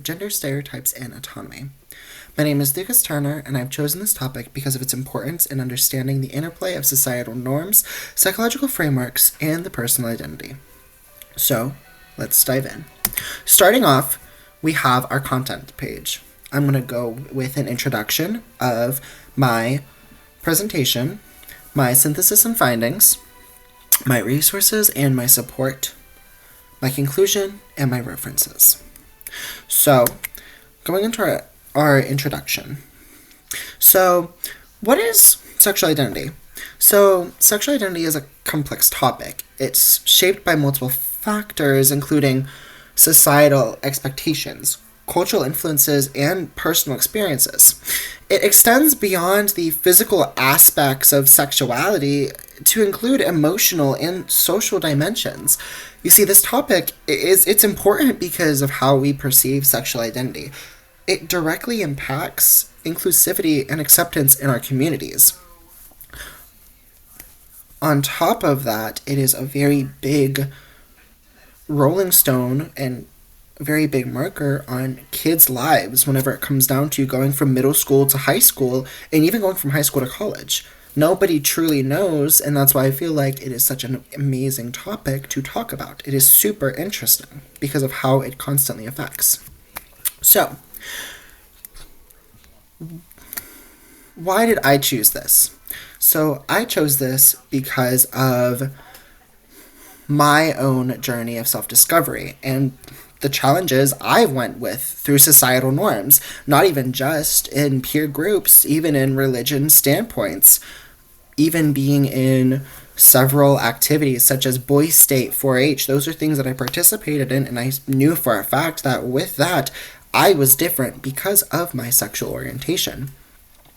gender stereotypes and autonomy. My name is Lucas Turner, and I've chosen this topic because of its importance in understanding the interplay of societal norms, psychological frameworks, and the personal identity. So, let's dive in. Starting off, we have our content page. I'm going to go with an introduction of my presentation, my synthesis and findings, my resources and my support, my conclusion, and my references. So, going into our introduction. So, what is sexual identity? So, sexual identity is a complex topic. It's shaped by multiple factors, including societal expectations, cultural influences, and personal experiences. It extends beyond the physical aspects of sexuality to include emotional and social dimensions. You see, this topic it's important because of how we perceive sexual identity. It directly impacts inclusivity and acceptance in our communities. On top of that, it is a very big rolling stone and very big marker on kids' lives whenever it comes down to going from middle school to high school and even going from high school to college. Nobody truly knows, and that's why I feel like it is such an amazing topic to talk about. It is super interesting because of how it constantly affects. So, why did I choose this? So, I chose this because of my own journey of self-discovery and the challenges I went with through societal norms, not even just in peer groups, even in religion standpoints, even being in several activities such as Boy State, 4-H. Those are things that I participated in, and I knew for a fact that with that, I was different because of my sexual orientation.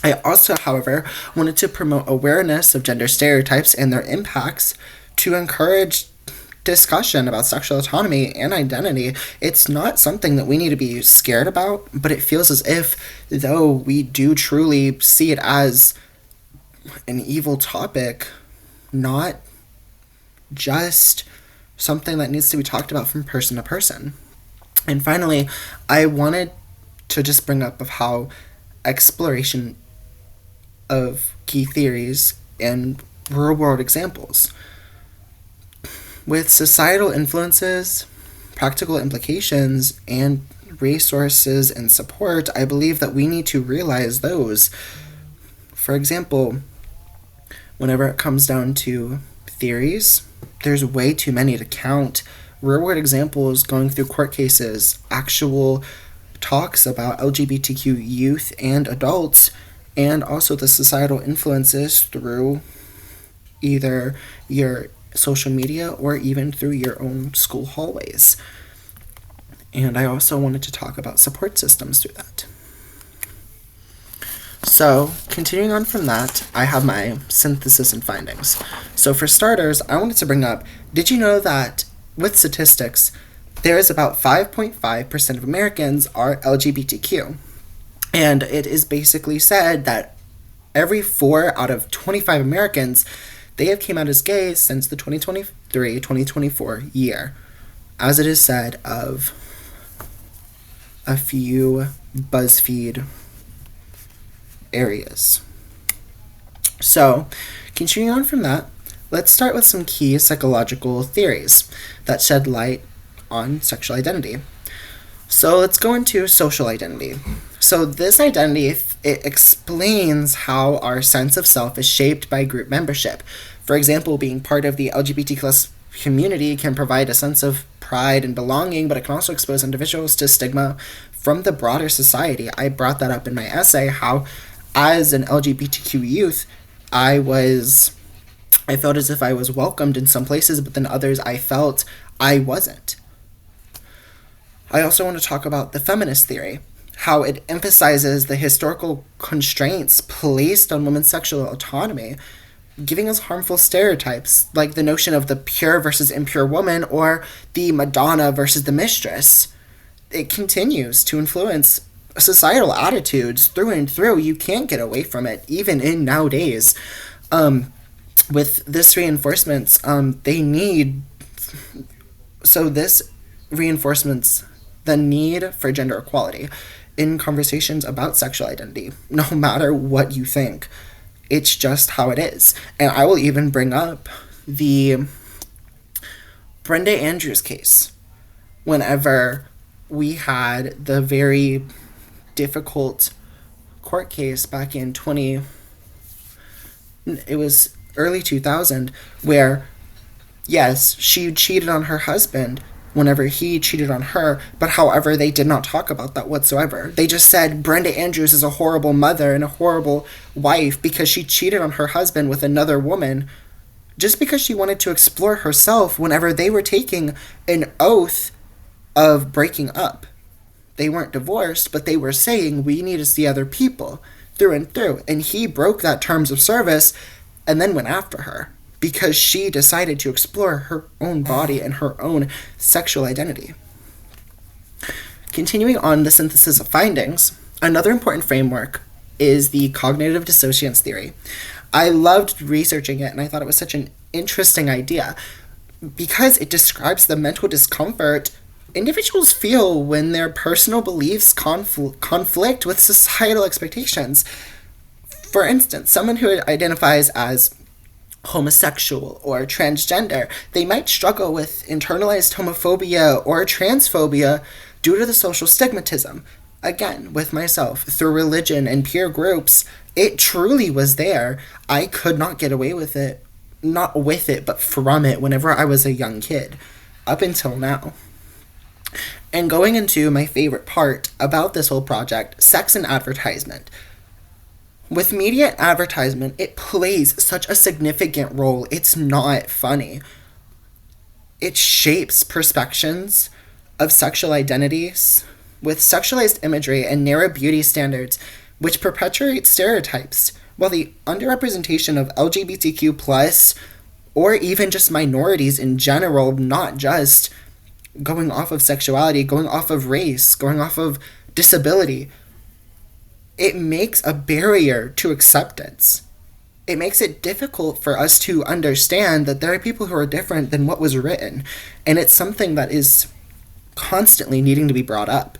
I also, however, wanted to promote awareness of gender stereotypes and their impacts to encourage discussion about sexual autonomy and identity. It's not something that we need to be scared about, but it feels as if, though we do truly see it as an evil topic, not just something that needs to be talked about from person to person. And finally, I wanted to just bring up of how exploration of key theories and real-world examples with societal influences, practical implications, and resources and support, I believe that we need to realize those. For example, whenever it comes down to theories, there's way too many to count. Real-world examples going through court cases, actual talks about LGBTQ youth and adults, and also the societal influences through either your social media or even through your own school hallways. And I also wanted to talk about support systems through that. So, continuing on from that, I have my synthesis and findings. So for starters, I wanted to bring up, did you know that with statistics, there is about 5.5% of Americans are LGBTQ? And it is basically said that every 4 out of 25 Americans, they have came out as gay since the 2023-2024 year, as it is said of a few BuzzFeed areas. So, continuing on from that, let's start with some key psychological theories that shed light on sexual identity. So let's go into social identity. So this identity, it explains how our sense of self is shaped by group membership. For example, being part of the LGBT+ community can provide a sense of pride and belonging, but it can also expose individuals to stigma from the broader society. I brought that up in my essay, how as an LGBTQ youth, I felt as if I was welcomed in some places, but then others I felt I wasn't. I also want to talk about the feminist theory, how it emphasizes the historical constraints placed on women's sexual autonomy, giving us harmful stereotypes, like the notion of the pure versus impure woman or the Madonna versus the mistress. It continues to influence societal attitudes through and through. You can't get away from it, even in nowadays. With this reinforcements, this reinforcements the need for gender equality in conversations about sexual identity, no matter what you think. It's just how it is. And I will even bring up the Brenda Andrews case whenever we had the very difficult court case back in it was early 2000, where yes, she cheated on her husband whenever he cheated on her, but however, they did not talk about that whatsoever. They just said Brenda Andrews is a horrible mother and a horrible wife because she cheated on her husband with another woman just because she wanted to explore herself whenever they were taking an oath of breaking up. They weren't divorced, but they were saying we need to see other people through and through. And he broke that terms of service and then went after her because she decided to explore her own body and her own sexual identity. Continuing on the synthesis of findings, another important framework is the cognitive dissonance theory. I loved researching it, and I thought it was such an interesting idea because it describes the mental discomfort individuals feel when their personal beliefs conflict with societal expectations. For instance, someone who identifies as homosexual or transgender, they might struggle with internalized homophobia or transphobia due to the social stigmatism. Again, with myself, through religion and peer groups, it truly was there. I could not get away with it, not with it, but from it whenever I was a young kid, up until now. And going into my favorite part about this whole project, sex and advertisement. With media and advertisement, it plays such a significant role. It's not funny. It shapes perceptions of sexual identities with sexualized imagery and narrow beauty standards, which perpetuate stereotypes, while the underrepresentation of LGBTQ+, or even just minorities in general, not just going off of sexuality, going off of race, going off of disability, it makes a barrier to acceptance. It makes it difficult for us to understand that there are people who are different than what was written, and it's something that is constantly needing to be brought up.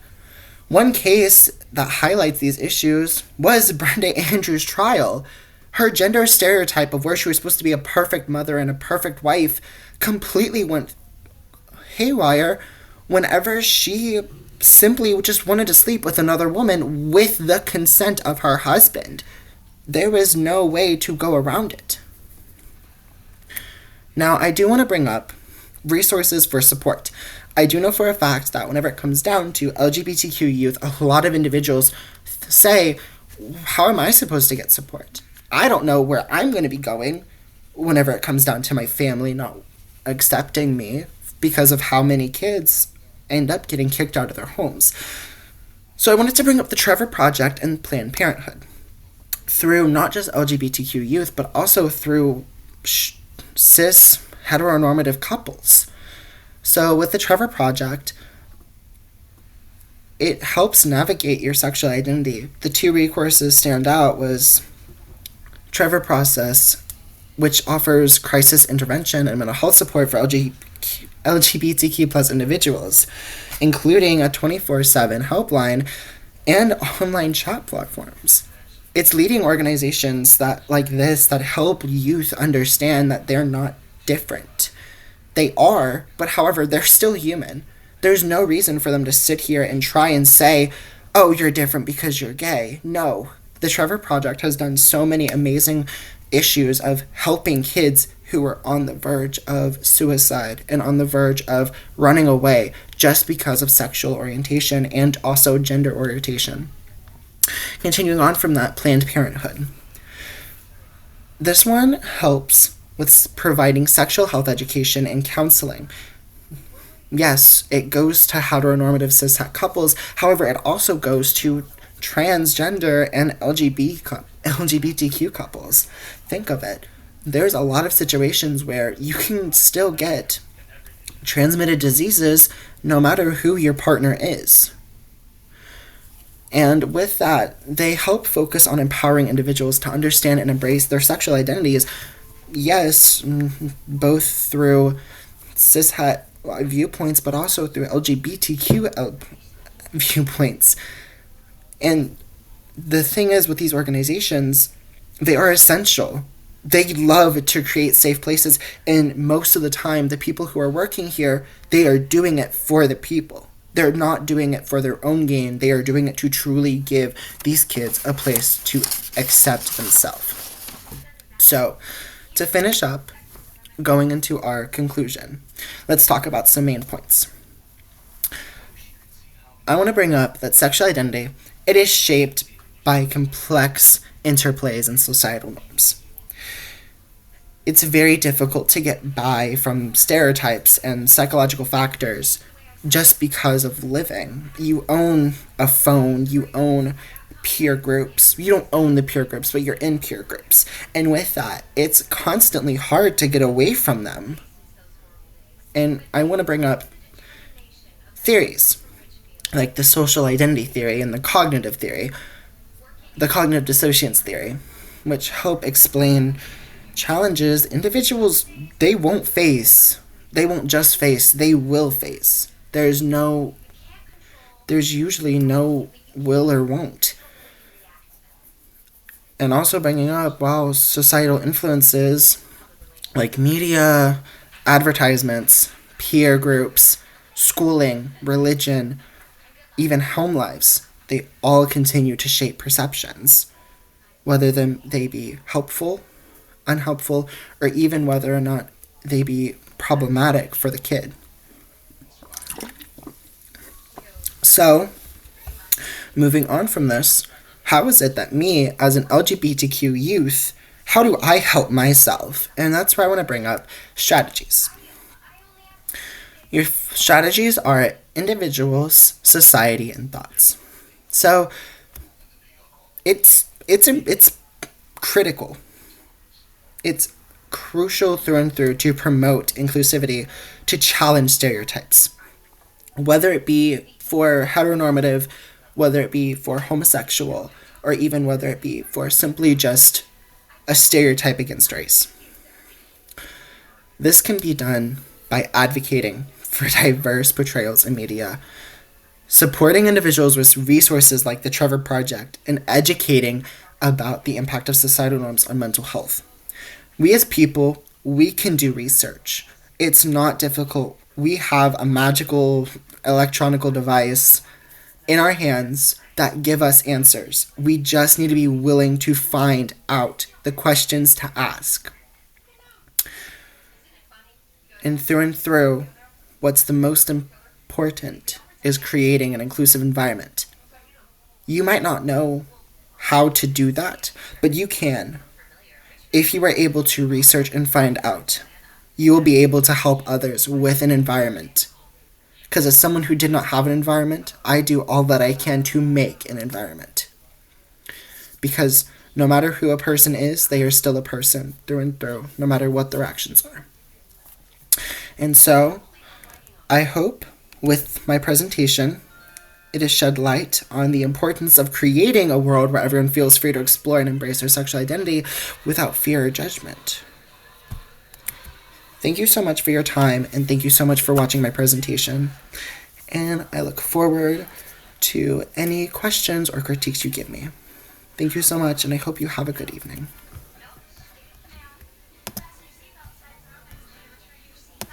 One case that highlights these issues was Brenda Andrews' trial. Her gender stereotype of where she was supposed to be a perfect mother and a perfect wife completely went haywire whenever she simply just wanted to sleep with another woman with the consent of her husband. There was no way to go around it. Now, I do want to bring up resources for support. I do know for a fact that whenever it comes down to LGBTQ youth, a lot of individuals say, how am I supposed to get support? I don't know where I'm going to be going whenever it comes down to my family not accepting me because of how many kids end up getting kicked out of their homes. So I wanted to bring up the Trevor Project and Planned Parenthood through not just LGBTQ youth, but also through cis heteronormative couples. So with the Trevor Project, it helps navigate your sexual identity. The two recourses stand out was Trevor Process, which offers crisis intervention and mental health support for LGBTQ plus individuals, including a 24/7 helpline and online chat platforms. It's leading organizations that like this that help youth understand that they're not different. They are, but however, they're still human. There's no reason for them to sit here and try and say, oh, you're different because you're gay. No. The Trevor Project has done so many amazing issues of helping kids who are on the verge of suicide and on the verge of running away just because of sexual orientation and also gender orientation. Continuing on from that, Planned Parenthood. This one helps with providing sexual health education and counseling. Yes, it goes to heteronormative cishet couples. However, it also goes to transgender and LGBTQ couples. Think of it. There's a lot of situations where you can still get transmitted diseases no matter who your partner is. And with that, they help focus on empowering individuals to understand and embrace their sexual identities, yes, both through cishet viewpoints, but also through LGBTQ viewpoints. And the thing is with these organizations, they are essential. They love to create safe places, and most of the time, the people who are working here, they are doing it for the people. They're not doing it for their own gain. They are doing it to truly give these kids a place to accept themselves. So, to finish up, going into our conclusion, let's talk about some main points. I want to bring up that sexual identity, it is shaped by complex interplays and societal norms. It's very difficult to get by from stereotypes and psychological factors just because of living. You own a phone, you own peer groups. You don't own the peer groups, but you're in peer groups. And with that, it's constantly hard to get away from them. And I want to bring up theories, like the social identity theory and the cognitive dissociance theory, which help explain challenges individuals they won't face. They won't just face, they will face. There's usually no will or won't. And also bringing up, societal influences like media, advertisements, peer groups, schooling, religion, even home lives, they all continue to shape perceptions, whether they be helpful, unhelpful, or even whether or not they be problematic for the kid. So, moving on from this, how is it that me, as an LGBTQ youth, how do I help myself? And that's where I want to bring up strategies. Your strategies are individuals, society, and thoughts. So, it's critical. It's crucial through and through to promote inclusivity, to challenge stereotypes. Whether it be for heteronormative, whether it be for homosexual, or even whether it be for simply just a stereotype against race. This can be done by advocating for diverse portrayals in media, supporting individuals with resources like the Trevor Project, and educating about the impact of societal norms on mental health. We as people, we can do research. It's not difficult. We have a magical electronic device in our hands that give us answers. We just need to be willing to find out the questions to ask. And through, what's the most important is creating an inclusive environment. You might not know how to do that, but you can. If you are able to research and find out, you will be able to help others with an environment. Because as someone who did not have an environment, I do all that I can to make an environment. Because no matter who a person is, they are still a person through and through, no matter what their actions are. And so, I hope with my presentation, it has shed light on the importance of creating a world where everyone feels free to explore and embrace their sexual identity without fear or judgment. Thank you so much for your time, and thank you so much for watching my presentation. And I look forward to any questions or critiques you give me. Thank you so much, and I hope you have a good evening.